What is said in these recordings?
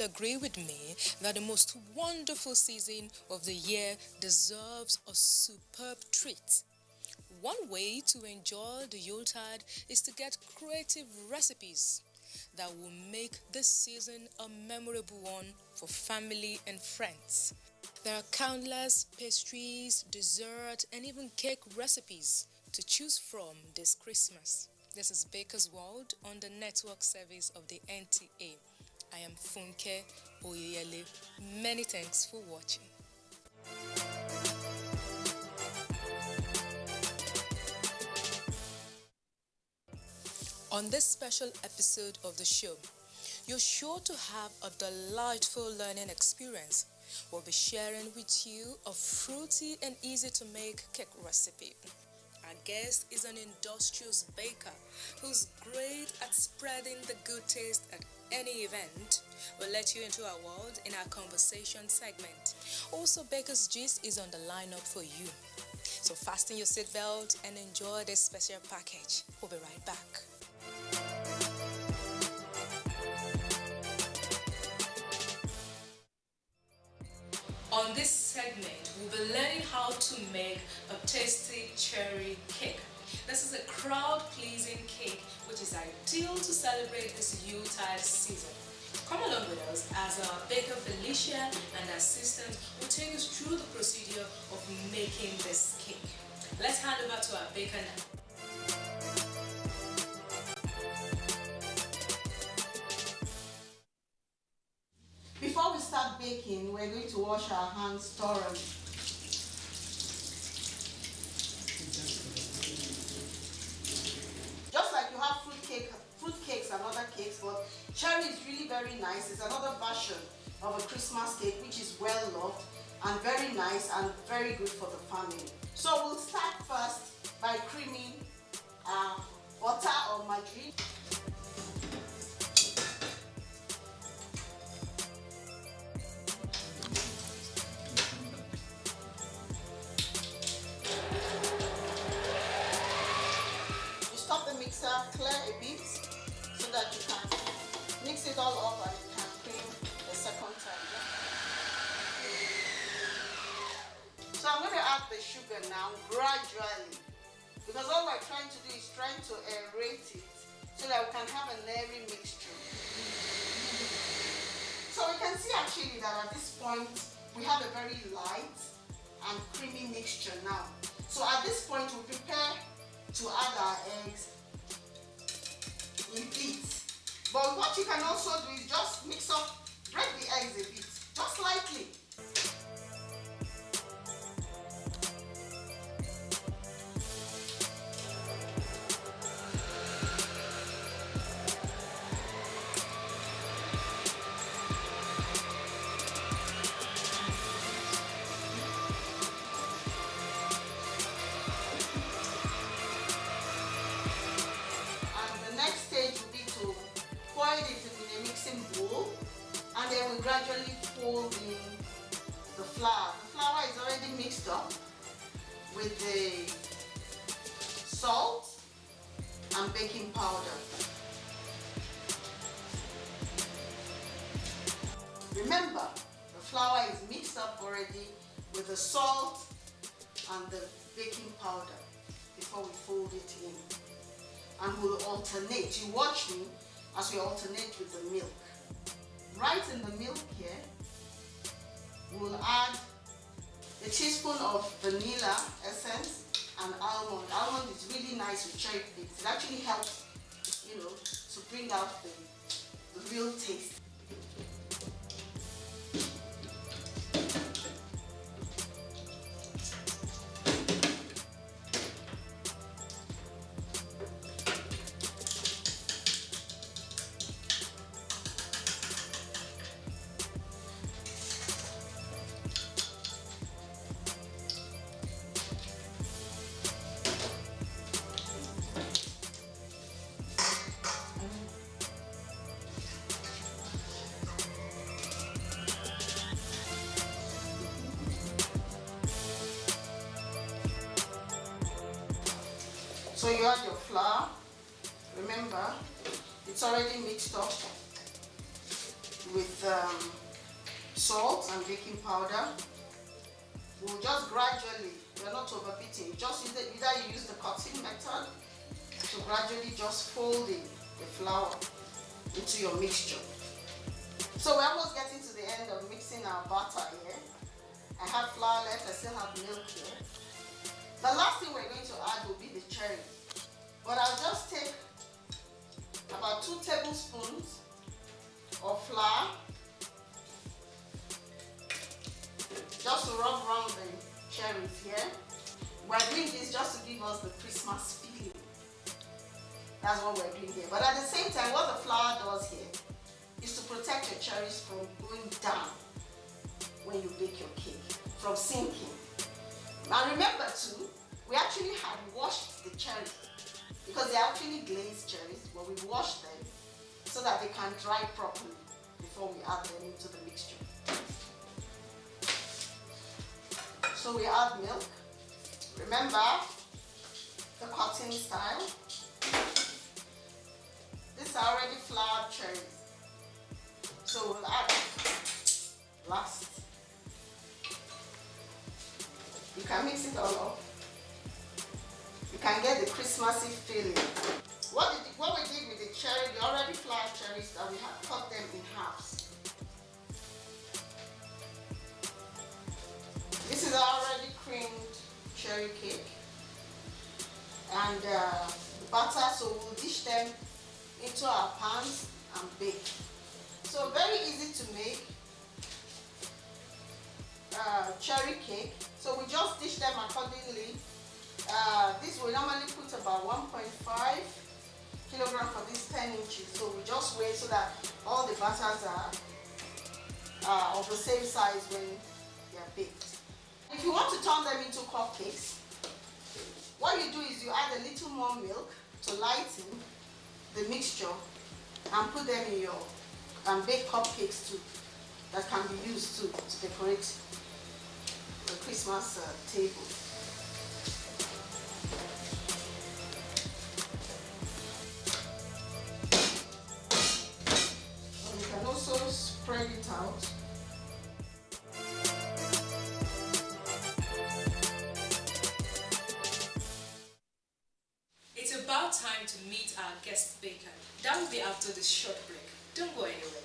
will agree with me that the most wonderful season of the year deserves a superb treat. One way to enjoy the Yuletide is to get creative recipes that will make this season a memorable one for family and friends. There are countless pastries, dessert, and even cake recipes to choose from this Christmas. This is Baker's World on the network service of the NTA. I am Funke Oyeyele. Many thanks for watching. On this special episode of the show, you're sure to have a delightful learning experience. We'll be sharing with you a fruity and easy to make cake recipe. Our guest is an industrious baker who's great at spreading the good taste at any event. We'll let you into our world in our conversation segment. Also, Baker's Gist is on the lineup for you. So fasten your seatbelt and enjoy this special package. We'll be right back. On this segment, we'll be learning how to make a tasty cherry cake. This is a crowd-pleasing cake which is ideal to celebrate this Yuletide season. Come along with us as our baker Felicia and assistant will take us through the procedure of making this cake. Let's hand over to our baker now. Before we start baking, we're going to wash our hands thoroughly. Just like you have fruit cakes and other cakes, but cherry is really very nice. It's another version of a Christmas cake which is well loved and very nice and very good for the family. So we'll start first by creaming butter or margarine. Clear a bit so that you can mix it all up and you can cream the second time. So I'm going to add the sugar now gradually, because all we're trying to do is trying to aerate it so that we can have an airy mixture. So we can see actually that at this point we have a very light and creamy mixture now. So at this point we prepare to add our eggs in bits. But what you can also do is just break the eggs a bit, just slightly. And then we gradually fold in the flour. The flour is already mixed up with the salt and baking powder. Remember, the flour is mixed up already with the salt and the baking powder before we fold it in. And we'll alternate. You watch me as we alternate with the milk. Right in the milk here, we'll add a teaspoon of vanilla essence and almond. Almond is really nice with cherry flakes. It actually helps, to bring out the real taste. So you add your flour. Remember, it's already mixed up with salt and baking powder. We'll just gradually, we're not overbeating, just either you use the cutting method to gradually just fold the flour into your mixture. So we're almost getting to the end of mixing our batter here. I have flour left, I still have milk here. The last thing we're going to add will be the cherry. But I'll just take about 2 tablespoons of flour, just to rub around the cherries here. We're doing this just to give us the Christmas feeling. That's what we're doing here. But at the same time, what the flour does here is to protect your cherries from going down when you bake your cake, from sinking. Now remember too, we actually had washed the cherries because they're actually glazed cherries, but we washed them so that they can dry properly before we add them into the mixture. So we add milk. Remember the cutting style. These are already floured cherries. So we'll add last. You can mix it all up. You can get the Christmassy feeling. What we did with the cherry, the already floured cherries, that we have cut them in halves. This is our already creamed cherry cake. And the butter, so we'll dish them into our pans and bake. So very easy to make cherry cake. So we just dish them accordingly. This will normally put about 1.5 kilogram for this 10 inches. So we just weigh so that all the batters are of the same size when they are baked. If you want to turn them into cupcakes, what you do is you add a little more milk to lighten the mixture and put them in your and bake cupcakes too, that can be used to decorate the Christmas table. And you can also spread it out. It's about time to meet our guest baker. That will be after this short break. Don't go anywhere.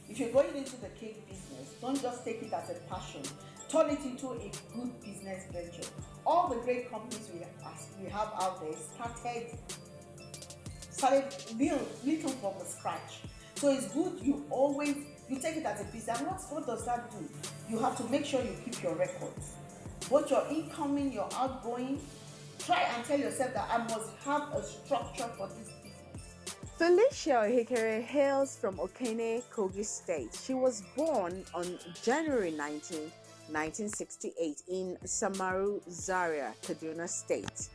If you're going into the cake business, don't just take it as a passion. Turn it into a good business venture. All the great companies we have out there started little from the scratch. So it's good you take it as a business. And what does that do? You have to make sure you keep your records. Both your incoming, your outgoing. Try and tell yourself that I must have a structure for this business. Felicia Hickery hails from Okene, Kogi State. She was born on January 19, 1968 in Samaru, Zaria, Kaduna State.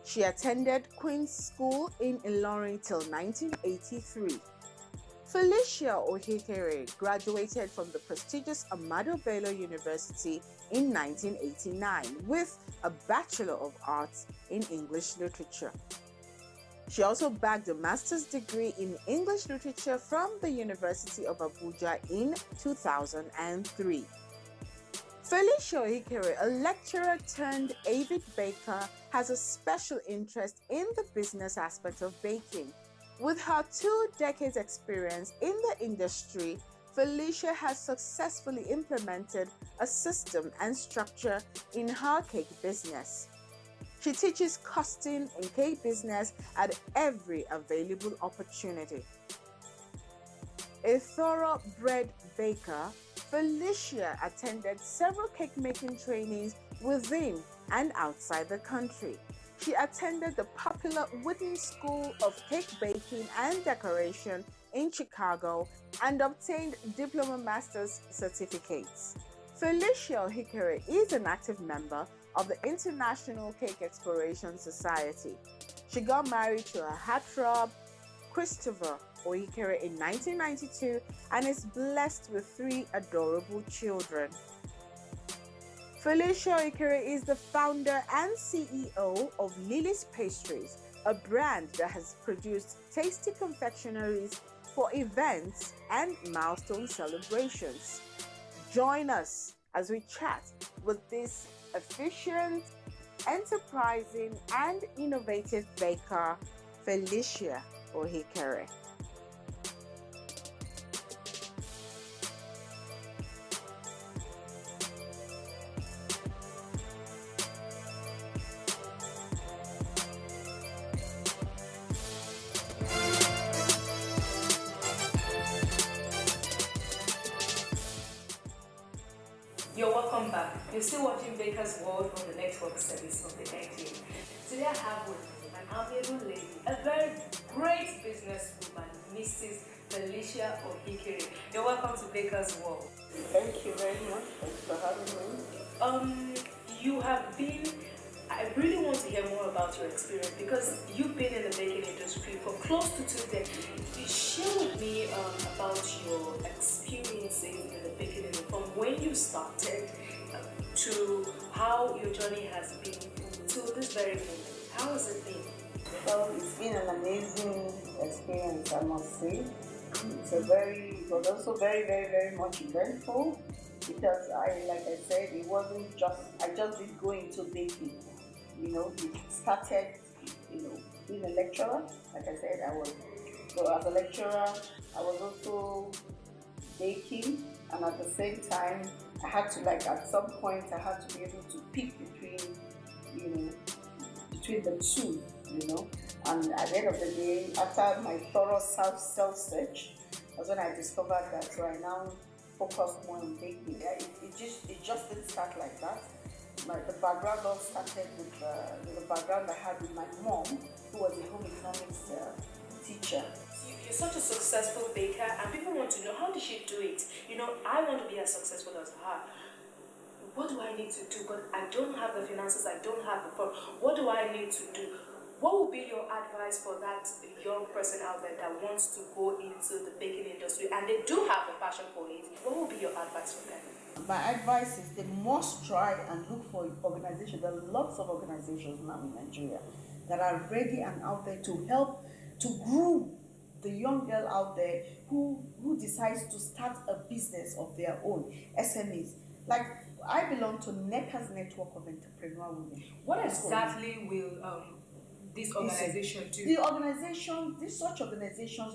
She attended Queen's School in Ilorin till 1983. Felicia Hickery graduated from the prestigious Ahmadu Bello University in 1989 with a Bachelor of Arts in English Literature. She also bagged a master's degree in English Literature from the University of Abuja in 2003. Felicia Hickery, a lecturer turned avid baker, has a special interest in the business aspect of baking. With her 2 decades experience in the industry, Felicia has successfully implemented a system and structure in her cake business. She teaches costing in cake business at every available opportunity. A thoroughbred baker, Felicia attended several cake making trainings within and outside the country. She attended the popular Wooden School of Cake Baking and Decoration in Chicago and obtained Diploma Master's certificates. Felicia Hickery is an active member of the International Cake Exploration Society. She got married to her heartthrob, Christopher Hickery, in 1992 and is blessed with 3 adorable children. Felicia Hickery is the founder and CEO of Lily's Pastries, a brand that has produced tasty confectionaries for events and milestone celebrations. Join us as we chat with this efficient, enterprising, and innovative baker, Felicia Hickery. You're welcome back. You're still watching Baker's World on the network service of the NTA. Today I have with me an amiable lady, a very great businesswoman, Mrs. Felicia Hickery. You're welcome to Baker's World. Thank you very much. Thanks for having me. You have been, I really want to hear more about your experience because you've been in the baking industry for close to 2 decades. Share with me about your experiences in the baking industry from when you started to how your journey has been to this very moment. How has it been? Well, it's been an amazing experience, I must say. It was also very, very, very much eventful because like I said, it wasn't I just didn't go into baking. It started, being a lecturer. Like I said, so as a lecturer, I was also baking, and at the same time, I had to, at some point, I had to be able to pick between the two, And at the end of the day, after my thorough self-search, was when I discovered that. So I now focus more on baking. It just didn't start like that. The background all started with the background I had with my mom, who was a home economics teacher. You're such a successful baker, and people want to know, how did she do it? I want to be as successful as her. What do I need to do? But I don't have the finances, I don't have the fund. What do I need to do? What would be your advice for that young person out there that wants to go into the baking industry and they do have a passion for it? What would be your advice for them? My advice is they must try and look for organizations. There are lots of organizations now in Nigeria that are ready and out there to help to groom the young girl out there who decides to start a business of their own, SMEs. Like, I belong to NECA's network of entrepreneur women. What exactly will this organization do? Such organizations,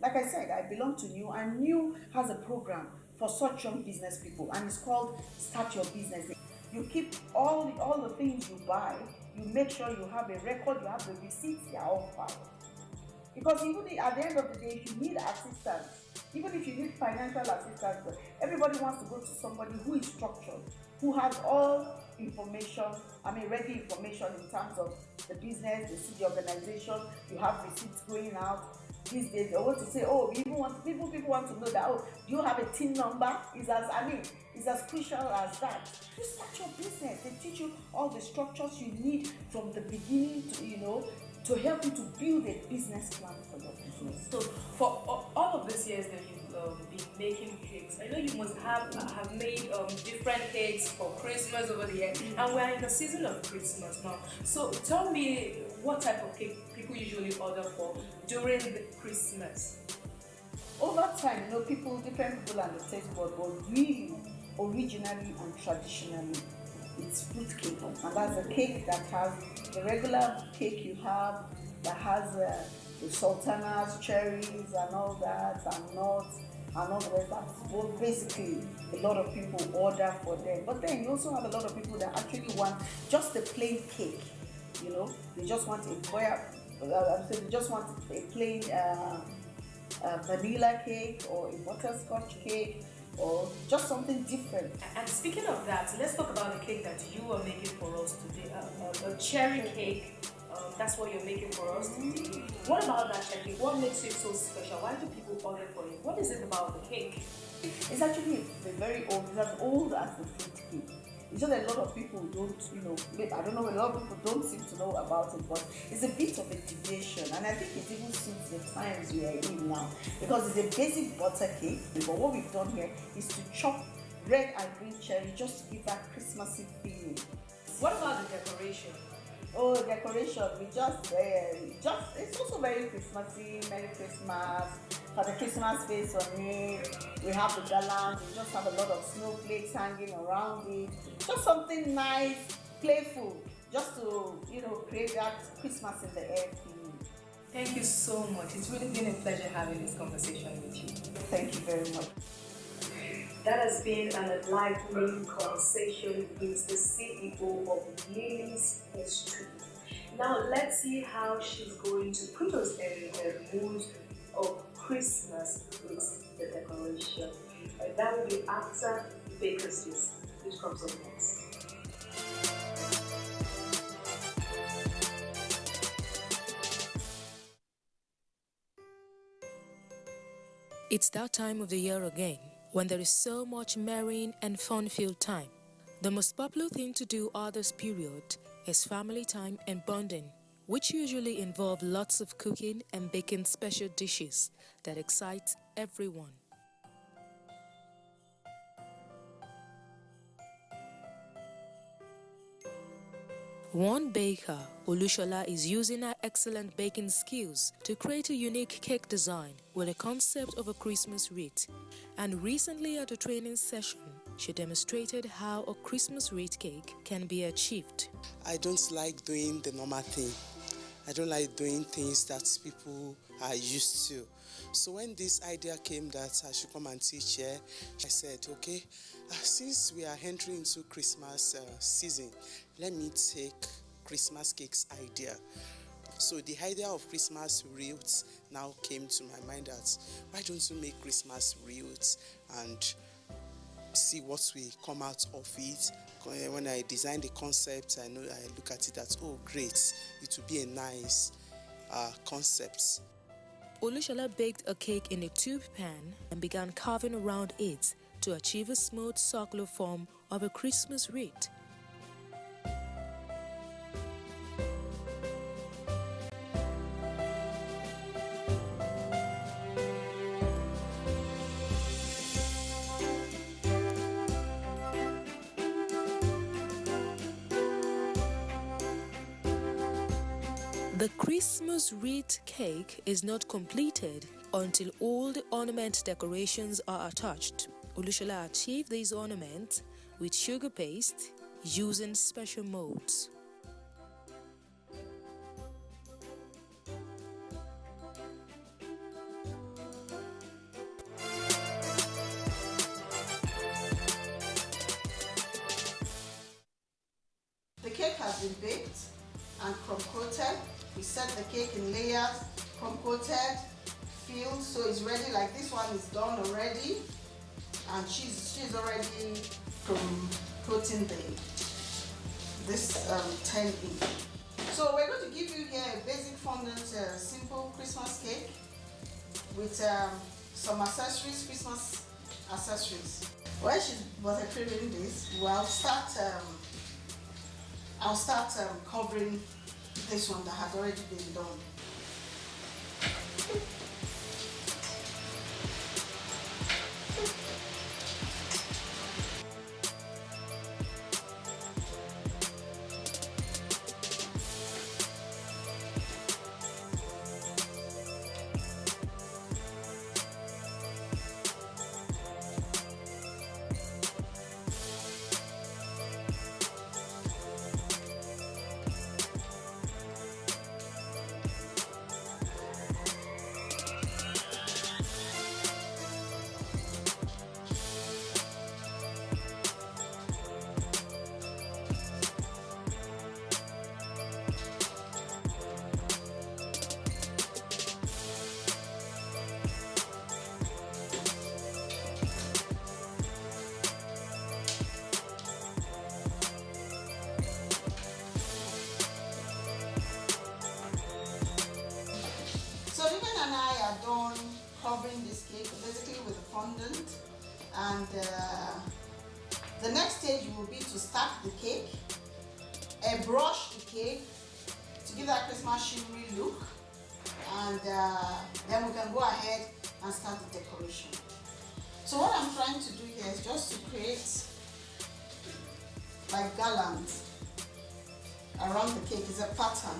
like I said, I belong to NEW, and NEW has a program for such young business people, and it's called Start Your Business. You keep all the things you buy, you make sure you have a record, you have the receipts, they are all filed. Because even at the end of the day, if you need assistance, even if you need financial assistance, everybody wants to go to somebody who is structured, who has all information, ready information in terms of the business, they see the organization, you have receipts going out. These days, I want to say, people want to know that, do you have a team number? It's as crucial as that. You start your business, they teach you all the structures you need from the beginning to help you to build a business plan for your business. So for all of these years that you've been making cakes, I know you must have made different cakes for Christmas over the year, and we're in the season of Christmas now. So tell me, what type of cake people usually order for during the Christmas? Over time, different people and the taste bud, but really, originally and traditionally, it's fruit cake, and that's a cake that has the regular cake you have, that has the sultanas, cherries, and all that, and nuts, and all the rest. That's what basically a lot of people order for them. But then you also have a lot of people that actually want just a plain cake. They just want they just want a plain vanilla cake or a butterscotch cake, or just something different. And speaking of that, let's talk about the cake that you are making for us today, a cherry cake. That's what you're making for us today. What about that cherry cake? What makes it so special? Why do people order for it? What is it about the cake? It's actually very old. It's as old as the fruit cake. It's just a lot of people don't, I don't know, a lot of people don't seem to know about it, but it's a bit of a deviation, and I think it even suits the times we are in now, because it's a basic butter cake, but what we've done here is to chop red and green cherry just to give that Christmassy feeling. What about the decoration? Oh, decoration, it's also very Christmassy. Merry Christmas, for the Christmas face on it. We have the garlands, we just have a lot of snowflakes hanging around it. Just something nice, playful, just to, create that Christmas in the air feeling. Thank you so much. It's really been a pleasure having this conversation with you. Thank you very much. That has been an enlightening conversation with the CEO of Lily's History. Now let's see how she's going to put us in the mood of Christmas with the decoration. That will be after Baker's Feast, which comes up next. It's that time of the year again, when there is so much merrying and fun-filled time. The most popular thing to do at this period is family time and bonding, which usually involve lots of cooking and baking special dishes that excite everyone. One baker, Olushola, is using her excellent baking skills to create a unique cake design with a concept of a Christmas wreath. And recently at a training session, she demonstrated how a Christmas wreath cake can be achieved. I don't like doing the normal thing. I don't like doing things that people are used to. So when this idea came that I should come and teach here, I said, okay, since we are entering into Christmas season, let me take Christmas cakes idea. So the idea of Christmas wreaths now came to my mind that why don't you make Christmas wreaths and see what will come out of it. When I designed the concept, I look at it as, oh great, it will be a nice concept. Olushola baked a cake in a tube pan and began carving around it to achieve a smooth circular form of a Christmas wreath. The Christmas wreath cake is not completed until all the ornament decorations are attached. Olushola achieved these ornaments with sugar paste using special molds. The cake has been baked and crumb-coated. We set the cake in layers, crumb-coated, filled, so it's ready. Like this one is done already, and she's already coating this 10-inch. So we're going to give you here a basic fondant, simple Christmas cake with some accessories, Christmas accessories. While she's preparing this, I'll start covering this one that had already been done. Covering this cake basically with a fondant, and the next stage will be to stack the cake, brush the cake to give that Christmas shimmery look, and then we can go ahead and start the decoration. So what I'm trying to do here is just to create like garlands around the cake. It's a pattern.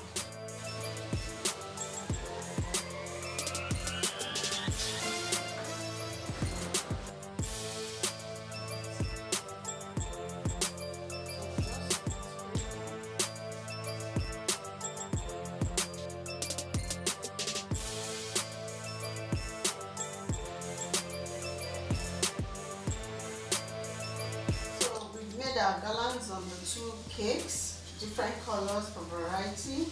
Our garlands on the two cakes, different colors for variety.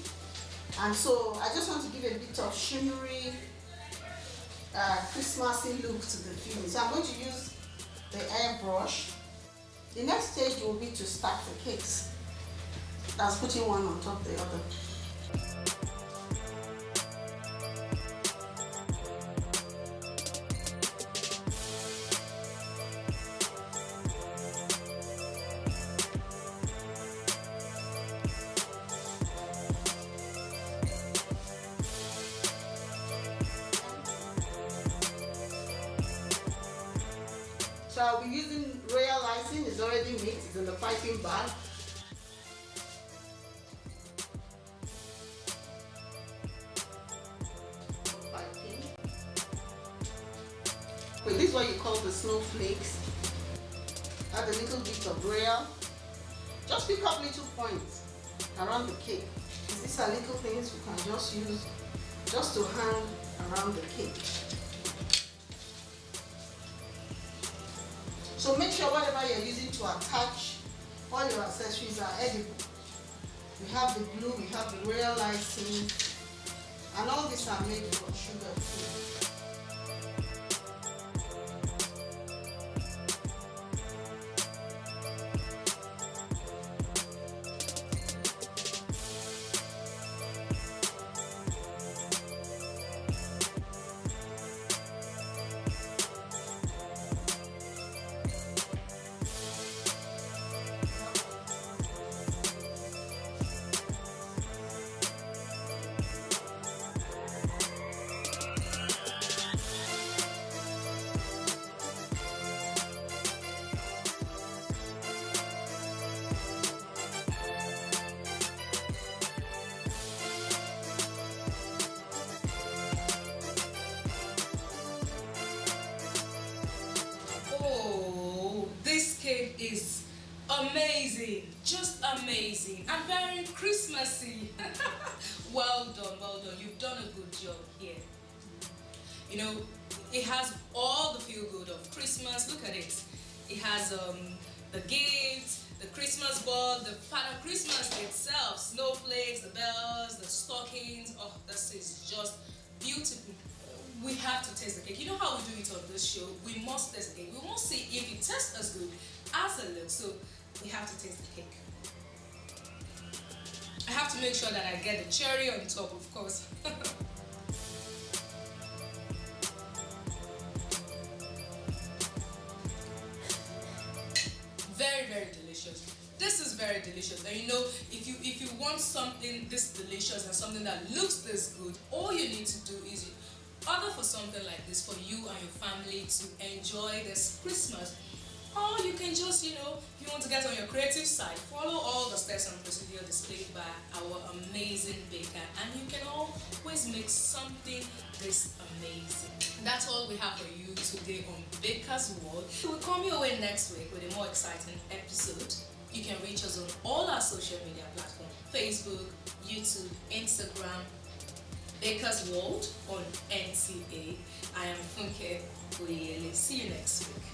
And so I just want to give a bit of shimmery, Christmassy look to the film. So I'm going to use the airbrush. The next stage will be to stack the cakes. That's putting one on top of the other. So I'll be using royal icing. It's already mixed, it's in the piping bag. Piping. Okay, this is what you call the snowflakes. Add a little bit of royal. Just pick up little points around the cake. These are little things we can just use just to hang around the cake. So make sure whatever you're using to attach all your accessories are edible. We have the glue, we have the royal icing, and all these are made from sugar free. Is amazing, just amazing, and very Christmassy. Well done, you've done a good job here. You know, it has all the feel good of Christmas. Look at it. It has the gifts, the Christmas ball, the Father Christmas itself, snowflakes, the bells, the stockings. Oh, this is just beautiful. We have to taste the cake. You know how we do it on this show? We must taste the cake. We must see if it tastes as good as it looks. So we have to taste the cake. I have to make sure that I get the cherry on top, of course. Very, very delicious. This is very delicious. And you know, if you want something this delicious and something that looks this good, all you need to do is order for something like this for you and your family to enjoy this Christmas. Or you can just, you know, if you want to get on your creative side, follow all the steps and procedure displayed by our amazing baker, and you can always make something this amazing. That's all we have for you today on Baker's World. We'll come your way next week with a more exciting episode. You can reach us on all our social media platforms: Facebook, YouTube, Instagram, Baker's World on NTA. I am Funke Oyele. See you next week.